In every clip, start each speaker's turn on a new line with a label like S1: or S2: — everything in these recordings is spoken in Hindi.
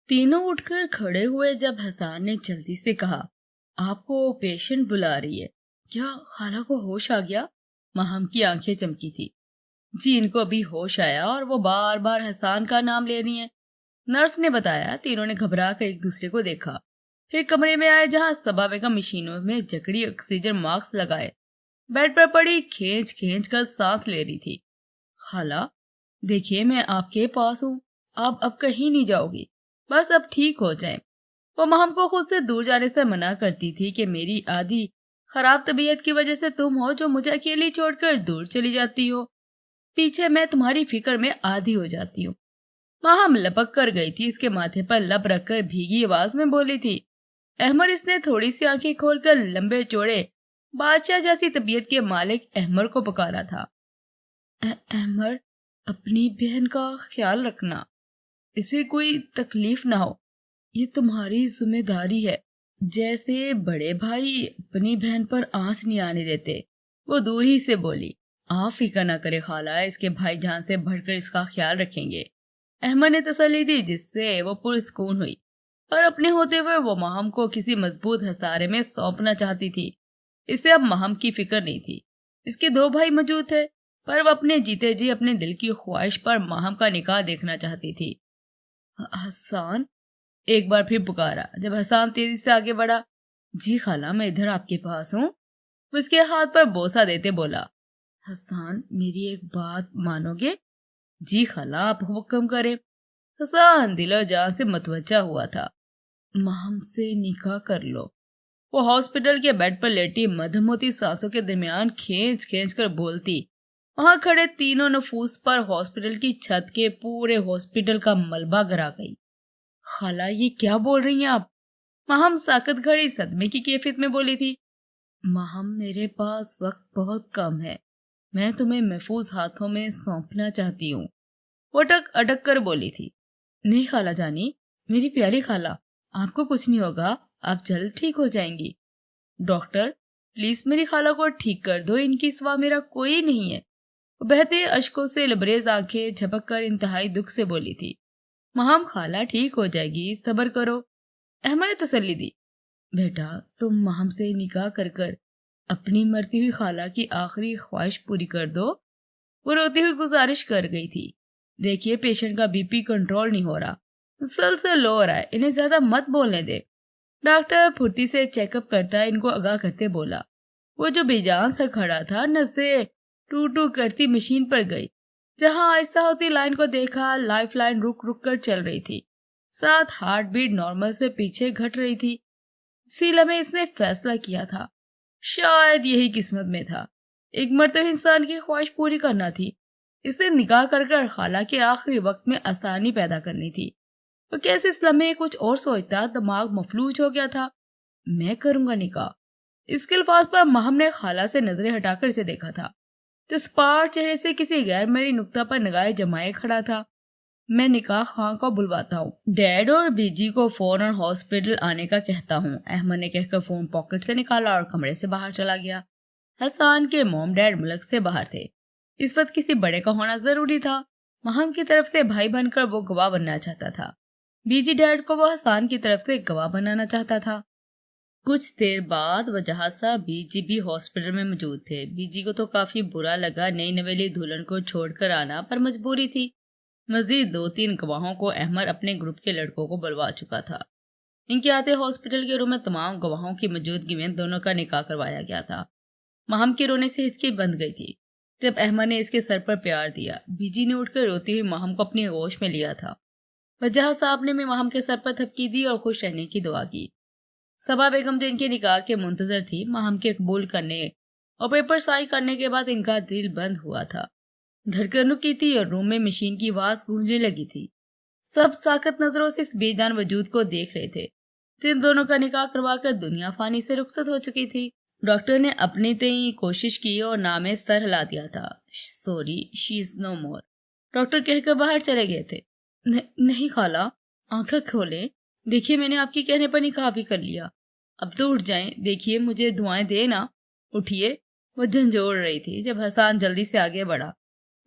S1: तीनों उठकर खड़े हुए जब हसन ने जल्दी से कहा, आपको पेशेंट बुला रही है। क्या खाला को होश आ गया? महम की आंखें चमकी थी। जी, इनको अभी होश आया और वो बार बार हसन का नाम ले रही हैं। नर्स ने बताया। तीनों ने घबरा कर एक दूसरे को देखा, फिर कमरे में आए जहां सबा बेगम मशीनों में जकड़ी ऑक्सीजन मास्क लगाए बेड पर पड़ी खींच खींच कर सांस ले रही थी। खाला, देखिए मैं आपके पास हूँ। आप अब कहीं नहीं जाओगी, बस अब ठीक हो जाए। वो महम को खुद से दूर जाने से मना करती थी कि मेरी आधी खराब तबीयत की वजह से तुम हो जो मुझे अकेली छोड़कर दूर चली जाती हो। पीछे मैं तुम्हारी फिक्र में आधी हो जाती हूँ। महम लपक कर गई थी। इसके माथे पर लब रखकर भीगी आवाज में बोली थी। अहमर इसने थोड़ी सी आंखें खोलकर लंबे चौड़े बादशाह जैसी तबीयत के मालिक अहमर को पुकारा था। अहमर, अपनी बहन का ख्याल रखना, इसे कोई तकलीफ ना हो, ये तुम्हारी जिम्मेदारी है। जैसे बड़े भाई अपनी बहन पर आंच नहीं आने देते, वो दूर ही से बोली। आप फिक्र ना करे खाला, इसके भाईजान से बढ़कर इसका ख्याल रखेंगे। अहमद ने तसल्ली दी, जिससे वो पुरस्कून हुई। पर अपने होते हुए वो महम को किसी मजबूत हसारे में सौंपना चाहती थी। इसे अब महम की फिक्र नहीं थी। इसके दो भाई मौजूद थे, पर वो अपने जीते जी अपने दिल की ख्वाहिश पर महम का निकाह देखना चाहती थी। हसन, एक बार फिर पुकारा। जब हसन तेजी से आगे बढ़ा। जी खाला, मैं इधर आपके पास हूँ। उसके हाथ पर बोसा देते बोला। हसन, मेरी एक बात मानोगे? जी खाला, आप हुक्म करें। हसन दिलो जान से मतवज्जा हुआ था। महम से निकाह कर लो। वो हॉस्पिटल के बेड पर लेटी मधुमती सांसों के दरमियान खींच खींच कर बोलती। वहां खड़े तीनों नफूस पर हॉस्पिटल की छत के पूरे हॉस्पिटल का मलबा गिरा गई। खाला, ये क्या बोल रही हैं आप? महम साकत घड़ी सदमे की कैफियत में बोली थी। महम, मेरे पास वक्त बहुत कम है, मैं तुम्हें महफूज हाथों में सौंपना चाहती हूँ। वो अटक अटक कर बोली थी। नहीं खाला जानी, मेरी प्यारी खाला, आपको कुछ नहीं होगा, आप जल्द ठीक हो जाएंगी। डॉक्टर, प्लीज मेरी खाला को ठीक कर दो, इनकी सिवा मेरा कोई नहीं है। वो बहते अश्कों से लबरेज आंखें झपक कर इंतहाई दुख से बोली थी। महम, खाला ठीक हो जाएगी, सब्र करो। अहमद ने तसल्ली दी। बेटा, तुम महम से निकाह कर कर अपनी मरती हुई खाला की आखिरी ख्वाहिश पूरी कर दो। वो रोती हुई गुजारिश कर गई थी। देखिए, पेशेंट का बीपी कंट्रोल नहीं हो रहा, मुसलसल लो हो रहा है, इन्हें ज्यादा मत बोलने दे। डॉक्टर फुर्ती से चेकअप करता इनको आगाह करते बोला। वो जो बेजान सा खड़ा था, नसें टू टू करती मशीन पर गई। जहां आहिस्ता होती लाइन को देखा, लाइफ लाइन रुक रुक कर चल रही थी। साथ हार्ट बीट नॉर्मल से पीछे घट रही थी। इसी लम्हे इसने फैसला किया था। शायद यही किस्मत में था। एक मरते इंसान की ख्वाहिश पूरी करना थी। इसे निकाह कर कर खाला के आखिरी वक्त में आसानी पैदा करनी थी। तो कैसे इस लम्हे कुछ और सोचता, दिमाग मफलूज हो गया था। मैं करूंगा निकाह। इसके अल्फाज पर महम ने खाला से नजरें हटाकर इसे देखा था, जो स्पार्ट चेहरे से किसी गैर मेरी नुक्ता पर निगाहें जमाए खड़ा था। मैं निकाह खां को बुलवाता हूँ, डैड और बीजी को फौरन हॉस्पिटल आने का कहता हूँ। अहमद ने कहकर फोन पॉकेट से निकाला और कमरे से बाहर चला गया। हसन के मॉम डैड मुल्क से बाहर थे। इस वक्त किसी बड़े का होना जरूरी था। महम की तरफ से भाई बनकर वो गवाह बनना चाहता था। बीजी डैड को वो हसन की तरफ से गवाह बनाना चाहता था। कुछ देर बाद वजह सा बीजी भी हॉस्पिटल में मौजूद थे। बीजी को तो काफी बुरा लगा नई नवेली दुल्हन को छोड़कर आना, पर मजबूरी थी। मजीद 2-3 गवाहों को अहमद अपने ग्रुप के लड़कों को बुलवा चुका था। इनके आते हॉस्पिटल के रूम में तमाम गवाहों की मौजूदगी में दोनों का निकाह करवाया गया था। महम के रोने से हिचकी बंद गई थी जब अहमद ने इसके सर पर प्यार दिया। बीजी ने उठकर रोती हुई महम को अपनी गोश में लिया था। वजह साहब ने महम के सर पर थपकी दी और खुश रहने की दुआ की। सबा बेगम जो इनके निकाह के मुंतजर थी, महम के कबूल करने और पेपर साइन करने के बाद इनका दिल बंद हुआ था। धड़कन रुकी थी और रूम में मशीन की आवाज गूंजने लगी थी। सब साकत नजरों से इस बेजान वजूद को देख रहे थे, जिन दोनों का निकाह करवाकर दुनिया फानी से रुखसत हो चुकी थी। डॉक्टर ने अपनी तय कोशिश की और नामे सर हिला दिया था। Sorry, she is no more, doctor कहकर बाहर चले गए थे। नहीं खाला, आंखें खोले, देखिए मैंने आपके कहने पर निकाह भी कर लिया। अब तो उठ जाएं, देखिए मुझे दुआएं दे ना। उठिए। वो झंझोड़ रही थी जब हसन जल्दी से आगे बढ़ा।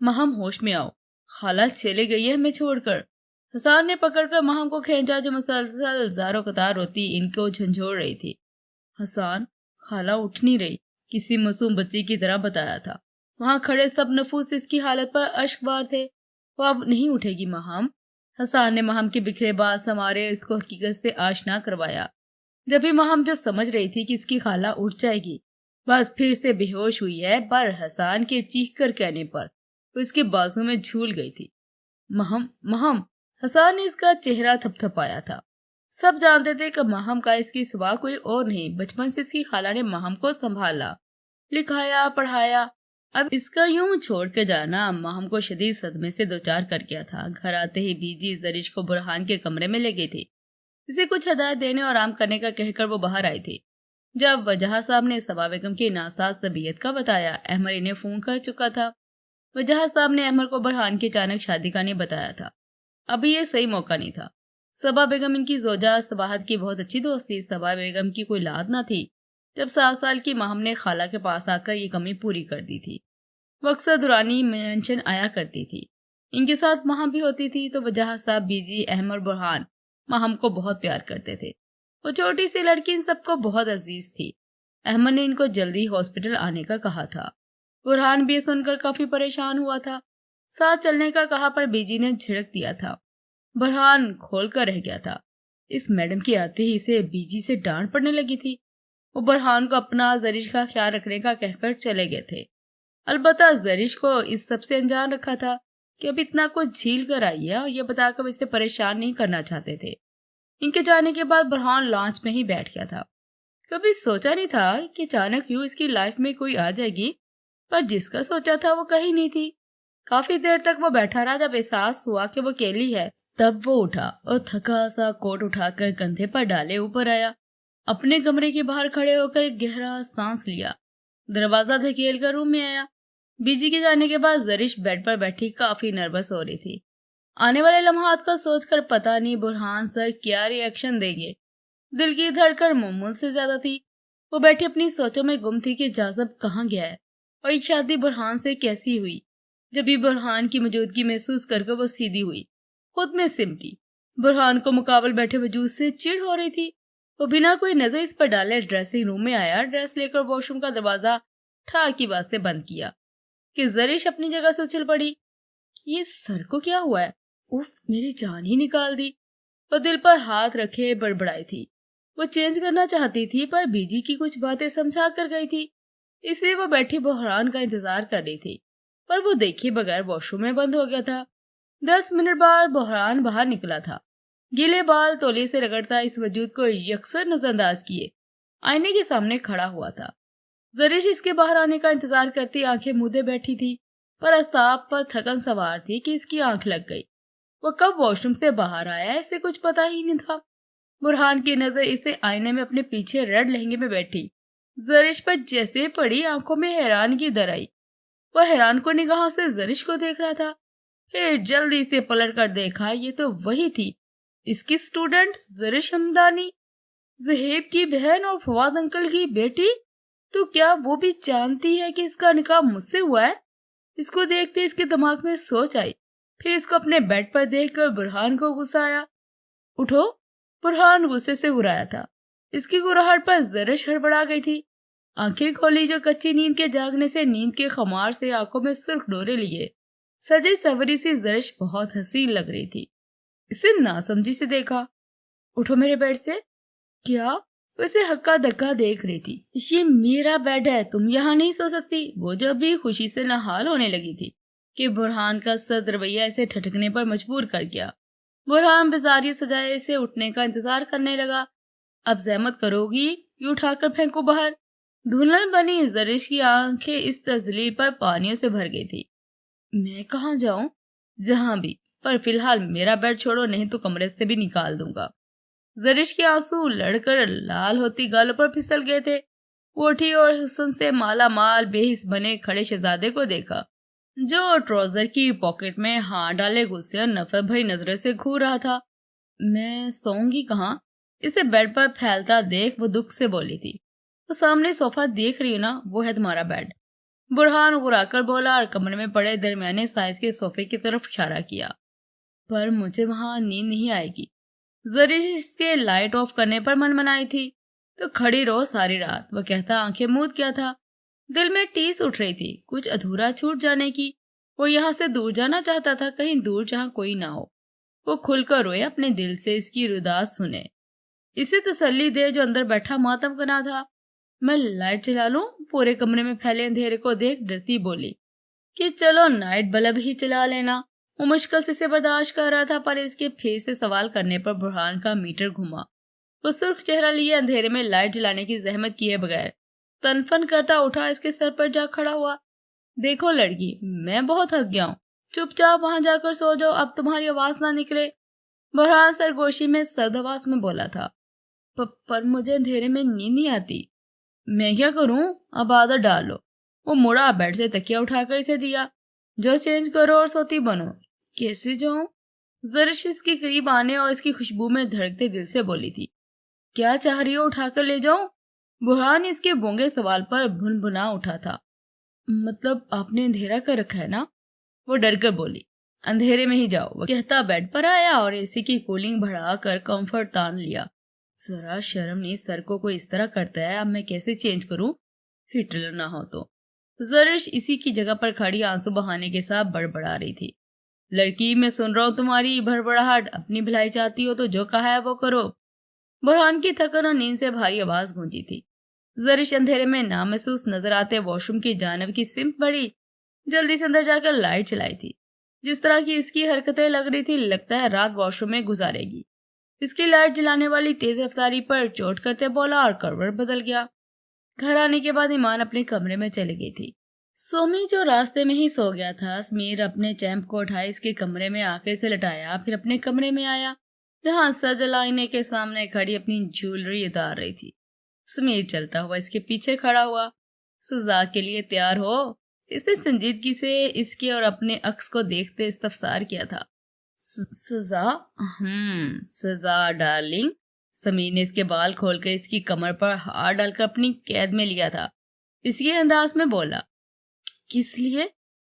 S1: महम, होश में आओ, खाला चले गई है हमें छोड़कर। हसान ने पकड़कर महम को खींचा जो मुसलसल ज़ारो कतार रोती इनको झंझोड़ रही थी। हसान, खाला उठ नहीं रही, किसी मासूम बच्ची की तरह बताया था। वहां खड़े सब नफूस इसकी हालत पर अश्कबार थे। वो अब नहीं उठेगी महम। हसान ने महम के बिखरे बाल संवारे इसको हकीकत से आशना करवाया। जब भी महम जो समझ रही थी कि इसकी खाला उठ जाएगी, बस फिर से बेहोश हुई है, पर हसान के चीख कर कहने पर वो इसके बाजू में झूल गई थी। महम, महम। हसान ने इसका चेहरा थपथपाया था। सब जानते थे कि महम का इसके सिवा कोई और नहीं। बचपन से इसकी खाला ने महम को संभाला, लिखाया, पढ़ाया। अब इसका यूं छोड़ के जाना महम को शदीद सदमे से दोचार कर गया था। घर आते ही बीजी जरिश को बुरहान के कमरे में ले गई थी। इसे कुछ हदायत देने और आराम करने का कहकर वो बाहर आई थी। जब वजह साहब ने सबा बेगम की नासाज तबीयत का बताया, अहमर इन्हें फोन कर चुका था। वजह साहब ने अहमर को बुरहान की अचानक शादी का नहीं बताया था। अभी ये सही मौका नहीं था। सबा बेगम इनकी जोजा सबाहत की बहुत अच्छी दोस्त थी। सबा बेगम की कोई लाद न थी। जब 7 साल की महम ने खाला के पास आकर ये कमी पूरी कर दी थी। वो अक्सर दुरानी मेंशन आया करती थी। इनके साथ महम भी होती थी। तो वजह साहब, बीजी, अहमर, बुरहान महम को बहुत प्यार करते थे। वो छोटी सी लड़की इन सबको बहुत अजीज थी। अहमद ने इनको जल्दी हॉस्पिटल आने का कहा था। बुरहान भी सुनकर काफी परेशान हुआ था। साथ चलने का कहा पर बीजी ने झिड़क दिया था। बुरहान खोल कर रह गया था। इस मैडम के आते ही इसे बीजी से डांट पड़ने लगी थी। वो बुरहान को अपना जरिश का ख्याल रखने का कहकर चले गए थे। अलबत्ता जरिश को इस सबसे अनजान रखा था कि अब इतना कुछ झील कर आई है और ये बताकर इसे परेशान नहीं करना चाहते थे। इनके जाने के बाद बुरहान लॉन्च में ही बैठ गया था। कभी सोचा नहीं था कि अचानक यूं इसकी लाइफ में कोई आ जाएगी, पर जिसका सोचा था वो कहीं नहीं थी। काफी देर तक वो बैठा रहा। जब एहसास हुआ कि वो अकेली है, तब वो उठा और थका सा कोट उठाकर कंधे पर डाले ऊपर आया। अपने कमरे के बाहर खड़े होकर एक गहरा सांस लिया। दरवाजा धकेल कर रूम में आया। बीजी के जाने के बाद जरिश बेड पर बैठी काफी नर्वस हो रही थी। आने वाले लम्हात का सोचकर पता नहीं बुरहान सर क्या रिएक्शन देंगे। दिल की धड़कन मामूल से ज्यादा थी। वो बैठी अपनी सोचों में गुम थी कि जाज़ब कहाँ गया है और ये शादी बुरहान से कैसी हुई। जब भी बुरहान की मौजूदगी महसूस करके वो सीधी हुई, खुद में सिमटी। बुरहान को मुकाबल बैठे वजूद से चिढ़ हो रही थी। वो बिना कोई नजर इस पर डाले ड्रेसिंग रूम में आया। ड्रेस लेकर वॉशरूम का दरवाजा ठा की बात से बंद किया कि जरिश अपनी जगह से उछल पड़ी। ये सर को क्या हुआ है? उफ, मेरी जान ही निकाल दी। वो दिल पर हाथ रखे बड़बड़ाई थी। वो चेंज करना चाहती थी पर बीजी की कुछ बातें समझा कर गई थी, इसलिए वो बैठी बुरहान का इंतजार कर रही थी। पर वो देखे बगैर वॉशरूम में बंद हो गया था। 10 मिनट बाद बुरहान बाहर निकला था। गीले बाल तौलिए से रगड़ता इस वजूद को यकसर नजरअंदाज किए आईने के सामने खड़ा हुआ था। जरिश इसके बाहर आने का इंतजार करती आंखें मूंदे बैठी थी, पर अस्ताब पर थकन सवार थी कि इसकी आंख लग गई। वो कब वॉशरूम से बाहर आया इसे कुछ पता ही नहीं था। बुरहान की नजर इसे आईने में अपने पीछे रेड लहंगे में बैठी जरिश पर जैसे पड़ी, आंखों में हैरानगी दर आई। वह हैरान को निगाहों से जरिश को देख रहा था। फिर जल्दी से पलट कर देखा, ये तो वही थी, इसकी स्टूडेंट जरिश हमदानी, जहेब की बहन और फवाद अंकल की बेटी। तो क्या वो भी जानती है कि इसका निकाह मुझसे हुआ है? इसको देखते इसके दिमाग में सोच आई। फिर इसको अपने बेड पर देखकर बुरहान को गुस्सा आया। उठो, बुरहान गुस्से से घुराया था। इसकी गुराहट पर जरिश हड़बड़ा गई थी। आंखें खोली जो कच्ची नींद के जागने से नींद के खमार से आंखों में सुर्ख डोरे लिए सजी सवरी सी जरिश बहुत हसीन लग रही थी। इसे नासमझी से देखा। उठो मेरे बेड से। क्या? वैसे हक्का धक्का देख रही थी। ये मेरा बेड है, तुम यहाँ नहीं सो सकती। वो जब भी खुशी से नहाल होने लगी थी कि बुरहान का सद रवैया इसे ठटकने पर मजबूर कर गया। बुरहान बिजारी सजाए इसे उठने का इंतजार करने लगा। अब जहमत करोगी, ये उठाकर फेंको बाहर। धुलन बनी जरिश की आंखें इस तजलील पर पानियों से भर गई थी। मैं कहाँ जाऊं? जहां भी, पर फिलहाल मेरा बेड छोड़ो, नहीं तो कमरे से भी निकाल दूंगा। जरिश के आंसू लड़कर लाल होती गालों पर फिसल गए थे। वो उठी और हुस्न से माला माल बेहिस बने खड़े शहजादे को देखा, जो ट्राउजर की पॉकेट में हाथ डाले गुस्से और नफरत भरी नजरों से घूर रहा था। मैं सोऊंगी कहाँ? इसे बेड पर फैलता देख वो दुख से बोली थी। तो सामने सोफा देख रही हो ना, वो है तुम्हारा बेड। बुरहान गुराकर बोला और कमरे में पड़े दरमियाने साइज के सोफे की तरफ इशारा किया। पर मुझे वहां नींद नहीं आएगी। जरिश इसके लाइट ऑफ करने पर मन मनाई थी। तो खड़ी रहो सारी रात, वो कहता आंखें मूंद गया था। दिल में टीस उठ रही थी, कुछ अधूरा छूट जाने की। वो यहाँ से दूर जाना चाहता था, कहीं दूर जहाँ कोई ना हो। वो खुलकर रोए, अपने दिल से इसकी रुदास सुने, इसे तसल्ली दे जो अंदर बैठा मातम करना था। मैं लाइट चला लूं? पूरे कमरे में फैले अंधेरे को देख डरती बोली कि चलो नाइट बल्ब ही चला लेना। वो मुश्किल से इसे बर्दाश्त कर रहा था, पर इसके फेस से सवाल करने पर बुरहान का मीटर घुमा। वो सुर्ख चेहरा लिए अंधेरे में लाइट जलाने की जहमत किए बगैर तनफन करता उठा, इसके सर पर जा खड़ा हुआ। देखो लड़की, मैं बहुत थक गया हूँ, चुपचाप वहां जाकर सो जाओ, अब तुम्हारी आवाज ना निकले। बुरहान सरगोशी में सर्द आवाज में बोला था। पर मुझे अंधेरे में नींद नहीं आती। मैं क्या करूं? अब आदत डालो। वो मुड़ा, बेड से तकिया उठाकर इसे दिया। जो चेंज करो और सोती बनो। कैसे जाऊं? जरिश इसके करीब आने और इसकी खुशबू में धड़कते दिल से बोली थी। क्या चाह रही हो, उठाकर ले जाऊं? बुरहान इसके बोंगे सवाल पर भुनभुना उठा था। मतलब आपने अंधेरा कर रखा है ना? वो डरकर बोली। अंधेरे में ही जाओ, वो कहता बेड पर आया और एसी की कूलिंग बढ़ाकर कंफर्ट तान लिया। जरा शर्म नहीं, सर को इस तरह करता है, अब मैं कैसे चेंज करूं? हिटलर ना हो तो। जरिश इसी की जगह पर खड़ी आंसू बहाने के साथ बड़बड़ा रही थी। लड़की, मैं सुन रहा हूं तुम्हारी भड़बड़ाहट, अपनी भलाई चाहती हो तो जो कहा है वो करो। बुरहान की थकन और नींद से भारी आवाज गूंजी थी। जरिश अंधेरे में नामहसूस नजर आते वॉशरूम की जानब की सिमत बढ़ी। जल्दी से अंदर जाकर लाइट चलाई थी। जिस तरह की इसकी हरकतें लग रही थी, लगता है रात वॉशरूम में गुजारेगी। इसकी लाइट जलाने वाली तेज रफ्तारी पर चोट करते बोला और करवट बदल गया। घर आने के बाद ईमान अपने कमरे में चली गई थी। सोमी जो रास्ते में ही सो गया था। समीर अपने चैंप को उठाए इसके कमरे में आकर से लटाया, फिर अपने कमरे में आया जहां सजल आईने के सामने खड़ी अपनी ज्वेलरी उतार रही थी। समीर चलता हुआ इसके पीछे खड़ा हुआ। सजा के लिए तैयार हो? इसने संजीदगी से इसके और अपने अक्स को देखते इस्तफसार किया था। सजा? सजा डार्लिंग। समीर ने इसके बाल खोलकर इसकी कमर पर हाथ डालकर अपनी कैद में लिया था। इसके अंदाज में बोला, किस लिए?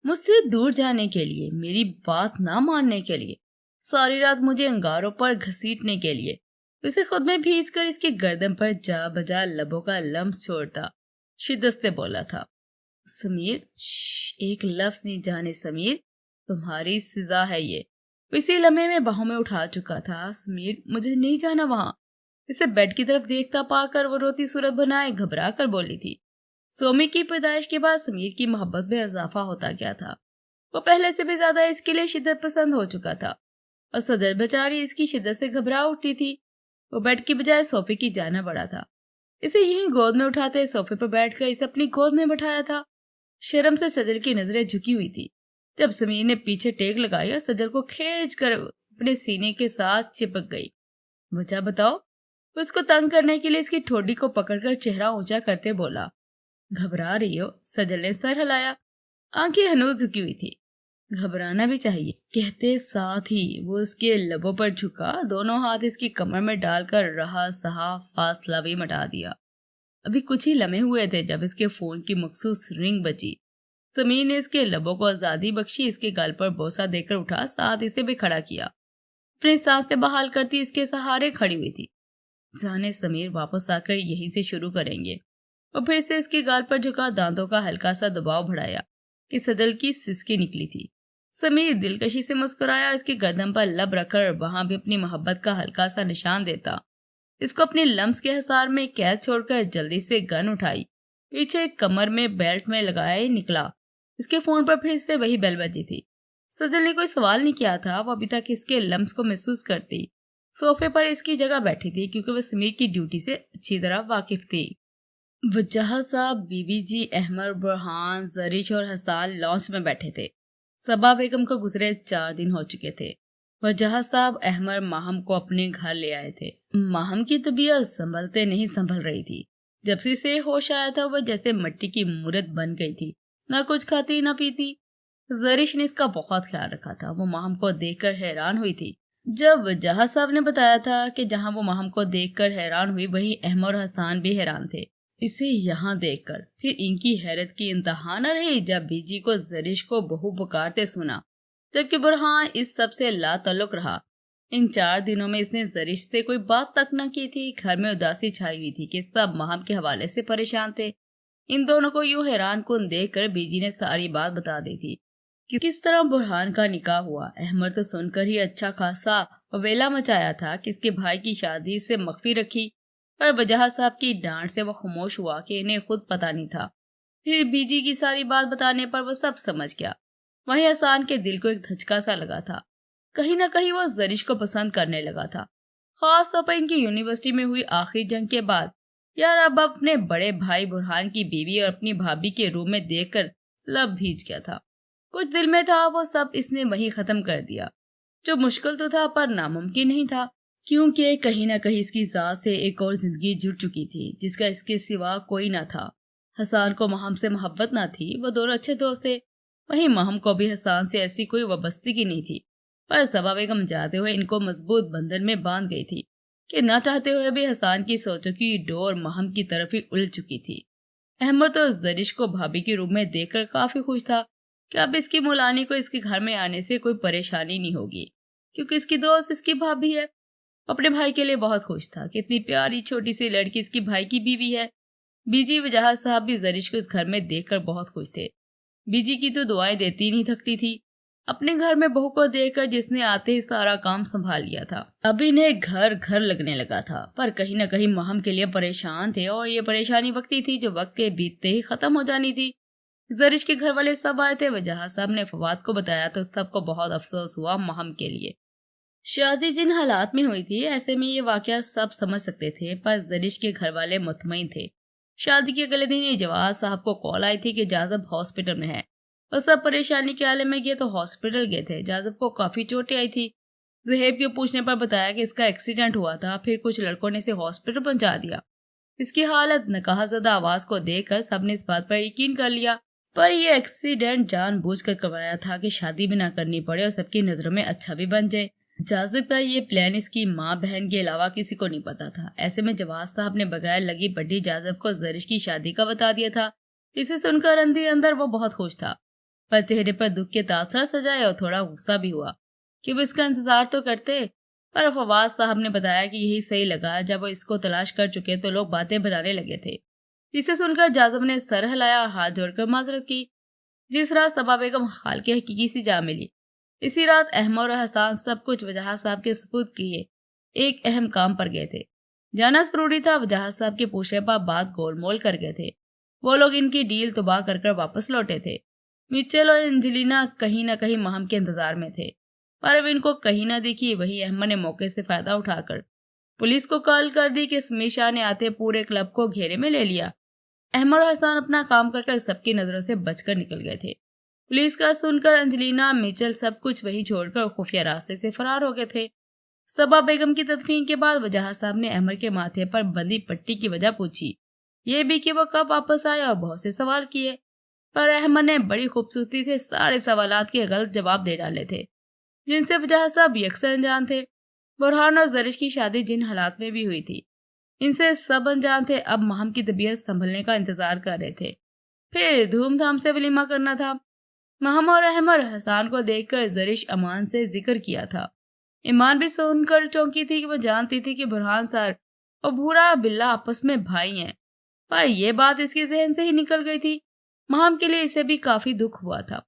S1: मुझसे दूर जाने के लिए, मेरी बात ना मानने के लिए, सारी रात मुझे अंगारों पर घसीटने के लिए। उसे खुद में भींच कर इसके गर्दन पर जा बजा लबों का लम्स छोड़ता शिद्दत से बोला था। समीर, एक लफ्ज नहीं जाने समीर, तुम्हारी सजा है ये। इसी लम्हे में बाहों में उठा चुका था। समीर, मुझे नहीं जाना वहां। इसे बेड की तरफ देखता पाकर वो रोती सूरत बनाए घबरा कर बोली थी। सोमी की पैदाइश के बाद समीर की मोहब्बत में इजाफा होता गया था। वो पहले से भी ज्यादा इसके लिए शिद्दत पसंद हो चुका था और सदर बेचारी इसकी शिद्दत से घबरा उठती थी। वो बेड की बजाय सोफे की जाना बढ़ा था। इसे यूं गोद में उठाते सोफे पर बैठकर इसे अपनी गोद में बैठाया था। शर्म से सजल की नजरें झुकी हुई थी जब समीर ने पीछे टेक लगाई और सजल को खींच कर अपने सीने के साथ चिपक गई। वजह बताओ? उसको तंग करने के लिए इसकी ठोडी को पकड़कर चेहरा ऊंचा करते बोला। घबरा रही हो? सजल ने सर हिलाया। आंखें हनूज झुकी हुई थी। घबराना भी चाहिए, कहते साथ ही वो उसके लबों पर झुका, दोनों हाथ इसकी कमर में डालकर रहा सहा फासला भी मिटा दिया। अभी कुछ ही लम्हे हुए थे जब इसके फोन की मखसूस रिंग बजी। समीर ने इसके लबों को आजादी बख्शी, इसके गाल पर बोसा देकर उठा, साथ इसे भी खड़ा किया। अपनी सांस से बहाल करती इसके सहारे खड़ी हुई थी। जाने समीर, वापस आकर यहीं से शुरू करेंगे। और फिर से इसके गाल पर झुका, दांतों का हल्का सा दबाव बढ़ाया कि सजल की सिसकी निकली थी। समीर दिलकशी से मुस्कुराया, इसके गर्दन पर लब रखकर वहां भी अपनी मोहब्बत का हल्का सा निशान देता। इसको अपने लम्स के हिसार में कैद छोड़कर जल्दी से गन उठाई, पीछे कमर में बेल्ट में लगाए निकला। इसके फोन पर फिर से वही बेल बजी थी। सजल ने कोई सवाल नहीं किया था। वो अभी तक इसके लम्स को महसूस करती सोफे पर इसकी जगह बैठी थी, क्योंकि वह समीर की ड्यूटी से अच्छी तरह वाकिफ थी। वजह साहब, बीबी जी, अहमद, बुरहान, जरिश और हसान लॉन्च में बैठे थे। सबा बेगम को गुजरे 4 दिन हो चुके थे। वजह साहब अहमद माहम को अपने घर ले आए थे। माहम की तबीयत संभलते नहीं संभल रही थी। जब से इसे होश आया था वह जैसे मिट्टी की मूर्त बन गई थी, ना कुछ खाती ना पीती। जरिश ने इसका बहुत ख्याल रखा था। वो माहम को देखकर हैरान हुई थी। जब वजह साहब ने बताया था कि जहां वो माहम को देखकर हैरान हुई, वहीं अहमद और हसान भी हैरान थे इसे यहाँ देखकर। फिर इनकी हैरत की इंतहा न रही जब बीजी को जरिश को बहू पुकारते सुना, जबकि बुरहान इस सब से लाताल्लुक रहा। इन 4 दिनों में इसने जरिश से कोई बात तक न की थी। घर में उदासी छाई हुई थी कि सब महम के हवाले से परेशान थे। इन दोनों को यूं हैरान कुन देखकर बीजी ने सारी बात बता दी थी कि किस तरह बुरहान का निकाह हुआ। अहमद तो सुनकर ही अच्छा खासा वेला मचाया था कि इसके भाई की शादी से मख्फी रखी, पर वजह साहब की डांट से वो खामोश हुआ कि इन्हें खुद पता नहीं था। फिर बीजी की सारी बात बताने पर वो सब समझ गया। वहीं हसन के दिल को एक धचका सा लगा था। कहीं न कहीं वो जरिश को पसंद करने लगा था, खास तौर पर इनकी यूनिवर्सिटी में हुई आखिरी जंग के बाद। यार अब अपने बड़े भाई बुरहान की बीवी और अपनी भाभी के रूम में देखकर लब भीज गया था। कुछ दिल में था वो सब इसने वहीं खत्म कर दिया, जो मुश्किल तो था पर नामुमकिन नहीं था, क्योंकि कहीं न कहीं इसकी जात से एक और जिंदगी जुड़ चुकी थी जिसका इसके सिवा कोई न था। हसन को महम से मोहब्बत न थी, वो दोनों अच्छे दोस्त थे। वहीं महम को भी हसन से ऐसी कोई वाबस्तगी नहीं थी, पर सबा बेगम जाते हुए इनको मजबूत बंधन में बांध गई थी कि न चाहते हुए भी हसन की सोचों की डोर महम की तरफ ही उलझ चुकी थी। अहमद तो उस दरिश को भाभी के रूम में देखकर काफी खुश था कि अब इसकी मुलानी को इसके घर में आने से कोई परेशानी नहीं होगी, क्योंकि इसकी दोस्त इसकी भाभी है। अपने भाई के लिए बहुत खुश था कि इतनी प्यारी छोटी सी लड़की इसकी भाई की बीवी है। बीजी वजह साहब भी दरिश को इस घर में देखकर बहुत खुश थे। बीजी की तो दुआएं देती नहीं थकती थी। अपने घर में बहू को देखकर जिसने आते ही सारा काम संभाल लिया था। अब इन्हें घर घर लगने लगा था, पर कहीं न कहीं महम के लिए परेशान थे और ये परेशानी वक्ती थी जो वक्त के बीतते ही खत्म हो जानी थी। जरिश के घर वाले सब आए थे। वजह साहब ने फवाद को बताया तो सबको बहुत अफसोस हुआ महम के लिए। शादी जिन हालात में हुई थी ऐसे में ये वाकया सब समझ सकते थे, पर जरिश के घर वाले मुतमईन थे। शादी के अगले दिन ही जवाद साहब को कॉल आई थी कि जाजब हॉस्पिटल में है। वो सब परेशानी के आलम में गए तो हॉस्पिटल गए थे। जाजब को काफी चोटें आई थी। जहेब के पूछने पर बताया कि इसका एक्सीडेंट हुआ था, फिर कुछ लड़कों ने इसे हॉस्पिटल पहुंचा दिया। इसकी हालत नकाहज़दा आवाज को देखकर सबने इस बात पर यकीन कर लिया, पर यह एक्सीडेंट जानबूझकर करवाया था कि शादी भी ना करनी पड़े और सबकी नजरों में अच्छा भी बन जाए। जाजिब का ये प्लान इसकी माँ बहन के अलावा किसी को नहीं पता था। ऐसे में जवाद साहब ने बगैर लगी बड्डी जाजिब को जरिश की शादी का बता दिया था। इसे सुनकर अंदर वो बहुत खुश था, पर चेहरे पर दुख के तासर सजाए और थोड़ा गुस्सा भी हुआ कि वो इसका इंतजार तो करते। पर फवाद साहब ने बताया कि यही सही लगा। जब वो इसको तलाश कर चुके तो लोग बातें बनाने लगे थे। जिसे सुनकर जाजिब ने सर हिलाया और हाथ जोड़कर माजरत की। जिस रात सबा बेगम खाल के हकीकी सी जा मिली, इसी रात अहमद और हसन सब कुछ वजह साहब के सपुर्द किए एक अहम काम पर गए थे। जाना जरूरी था। वजह साहब के पूछने पर बात गोलमोल कर गए थे। वो लोग इनकी डील तबाह कर वापस लौटे थे। मिचेल और एंजेलिना कहीं न कहीं महम के इंतजार में थे, पर अब इनको कहीं न दिखी। वही अहमद ने मौके से फायदा उठाकर पुलिस को कॉल कर दी कि समीशा ने आते पूरे क्लब को घेरे में ले लिया। अहमद और हसन अपना काम कर सबकी नजरों से बचकर निकल गए थे। पुलिस का सुनकर अंजलिना मिचेल सब कुछ वही छोड़कर खुफिया रास्ते से फरार हो गए थे। सबा बेगम की तदफीन के बाद वजह साहब ने अहमद के माथे पर बंदी पट्टी की वजह पूछी, ये भी कि वो कब वापस आए, और बहुत से सवाल किए, पर अहमद ने बड़ी खूबसूरती से सारे सवालात के गलत जवाब दे डाले थे, जिनसे वजह साहब यकसर अनजान थे। बुरहान और जरिश की शादी जिन हालात में भी हुई थी, इनसे सब अनजान थे। अब महम की तबीयत संभलने का इंतजार कर रहे थे, फिर धूमधाम से वलीमा करना था। महम और अहमद हसन को देखकर जरिश अमान से जिक्र किया था। ईमान भी सुनकर चौंकी थी कि वो जानती थी कि बुरहान सर और भूरा बिल्ला आपस में भाई हैं, पर यह बात इसके जहन से ही निकल गई थी। महम के लिए इसे भी काफी दुख हुआ था।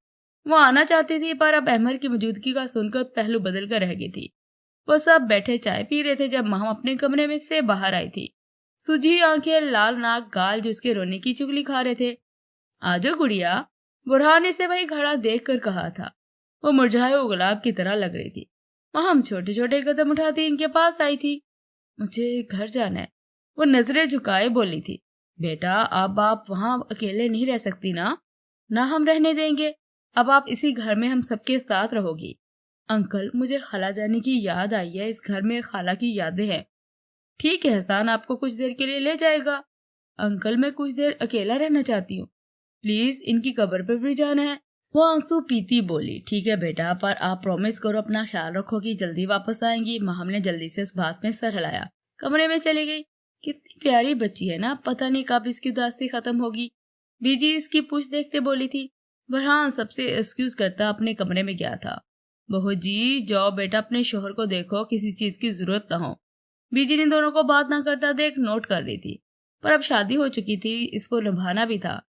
S1: वो आना चाहती थी, पर अब अहमद की मौजूदगी का सुनकर पहलू बदल कर रह गई थी। वो सब बैठे चाय पी रहे थे जब महम अपने कमरे में से बाहर आई थी। सूजी आंखें, लाल नाक, गाल जो उसके रोने की चुगली खा रहे थे। आजो गुड़िया, बुरहान ने इसे वही खड़ा देख कर कहा था। वो मुरझाए हुए गुलाब की तरह लग रही थी। महम छोटे छोटे कदम उठाती इनके पास आई थी। मुझे घर जाना है, वो नजरें झुकाए बोली थी। बेटा, अब आप वहाँ अकेले नहीं रह सकती ना हम रहने देंगे। अब आप इसी घर में हम सबके साथ रहोगी। अंकल, मुझे खाला जाने की याद आई है। इस घर में खाला की यादें हैं। ठीक है, हसन आपको कुछ देर के लिए ले जाएगा। अंकल, मैं कुछ देर अकेला रहना चाहती हूँ। प्लीज, इनकी कब्र पर भी जाना है। वो आंसू पीती बोली। ठीक है बेटा, पर आप प्रॉमिस करो, अपना ख्याल रखो कि जल्दी वापस आएंगी। महम ने जल्दी से इस बात में सर हिलाया, कमरे में चली गई। कितनी प्यारी बच्ची है ना, पता नहीं कब इसकी उदासी खत्म होगी। बीजी इसकी पूछ देखते बोली थी। बुरहान सबसे एक्सक्यूज करता अपने कमरे में गया था। बहू जी जाओ बेटा, अपने शोहर को देखो, किसी चीज की जरूरत ना हो। बीजी ने दोनों को बात ना करता देख नोट कर रही थी, पर अब शादी हो चुकी थी, इसको निभाना भी था,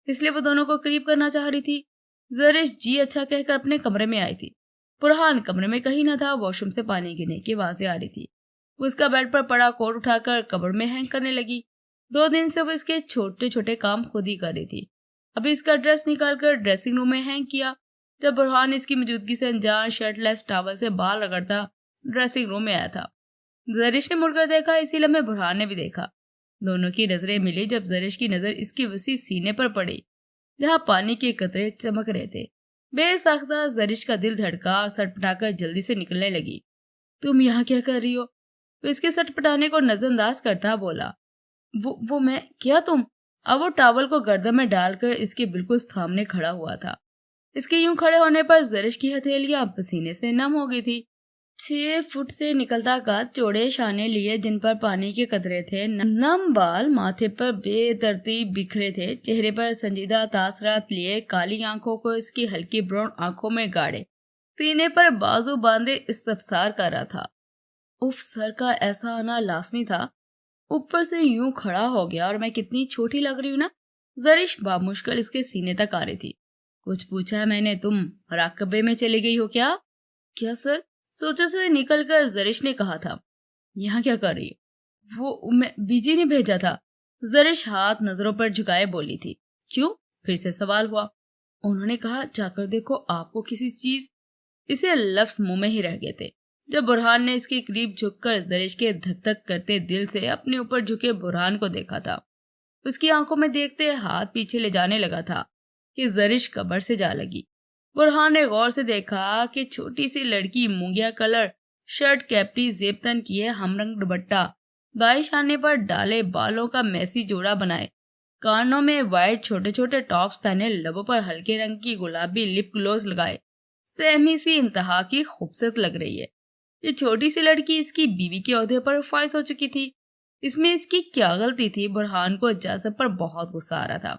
S1: इसलिए वो दोनों को करीब करना चाह रही थी। जरिश जी अच्छा कहकर अपने कमरे में आई थी। बुरहान कमरे में कहीं न था, वॉशरूम से पानी गिरने की आवाजें आ रही थी। उसका बेड पर पड़ा कोट उठाकर कबर्ड में हैंग करने लगी। 2 दिन से वो इसके छोटे छोटे काम खुद ही कर रही थी। अभी इसका ड्रेस निकालकर ड्रेसिंग रूम में हैंग किया। जब बुरहान इसकी मौजूदगी से अनजान शर्टलेस टॉवल से बाल रगड़ता ड्रेसिंग रूम में आया था। जरिश ने मुड़कर देखा, इसी लम्हे बुरहान ने भी देखा। दोनों की नजरें मिली जब जरिश की नजर इसकी वसी सीने पर पड़ी, जहां पानी के कतरे चमक रहे थे। बेसाख्ता जरिश का दिल धड़का और सटपटाकर जल्दी से निकलने लगी। तुम यहाँ क्या कर रही हो? तो इसके सटपटाने को नजरअंदाज करता बोला, वो मैं क्या तुम? अब वो टॉवल को गर्दन में डालकर इसके बिल्कुल सामने खड़ा हुआ था। इसके यूं खड़े होने पर जरिश की हथेलियां पसीने से नम हो गई थी। 6 फुट से निकलता कद, चौड़े शाने लिए जिन पर पानी के कतरे थे, नम बाल माथे पर बेतरतीब बिखरे थे, चेहरे पर संजीदा तासरात लिए काली आंखों को इसकी हल्की ब्राउन आंखों में गाड़े, सीने पर बाजू बांधे इस्तफसार कर रहा था। उफ, सर का ऐसा आना लाजमी था। ऊपर से यूं खड़ा हो गया और मैं कितनी छोटी लग रही हूँ ना। जरिश बामुश्किल इसके सीने तक आ रही थी। कुछ पूछा है मैंने? तुम राकबे में चली गई हो क्या? क्या सर? सोचो से निकलकर जरिश ने कहा था। यहाँ क्या कर रही है? वो मैं बीजी ने भेजा था। जरिश हाथ नजरों पर झुकाए बोली थी। क्यों? फिर से सवाल हुआ। उन्होंने कहा जाकर देखो, आपको किसी चीज। इसे लफ्ज मुंह में ही रह गए थे जब बुरहान ने इसके करीब झुककर जरिश के धक धक करते दिल से अपने ऊपर झुके बुरहान को देखा था। उसकी आंखों में देखते हाथ पीछे ले जाने लगा था कि जरिश कब्र से जा लगी। बुरहान ने गौर से देखा कि छोटी सी लड़की मूंगिया कलर शर्ट, कैप्री, जेबतन किए हमरंग दुपट्टा, दाएं शाने पर डाले बालों का मैसी जोड़ा बनाए, कानों में वाइट छोटे छोटे टॉप्स पहने, लबों पर हल्के रंग की गुलाबी लिप ग्लोस लगाए, सहमी सी इंतहा की खूबसूरत लग रही है। ये छोटी सी लड़की इसकी बीवी के ओहदे पर फाइज हो चुकी थी। इसमें इसकी क्या गलती थी? बुरहान को इजाजत पर बहुत गुस्सा आ रहा था।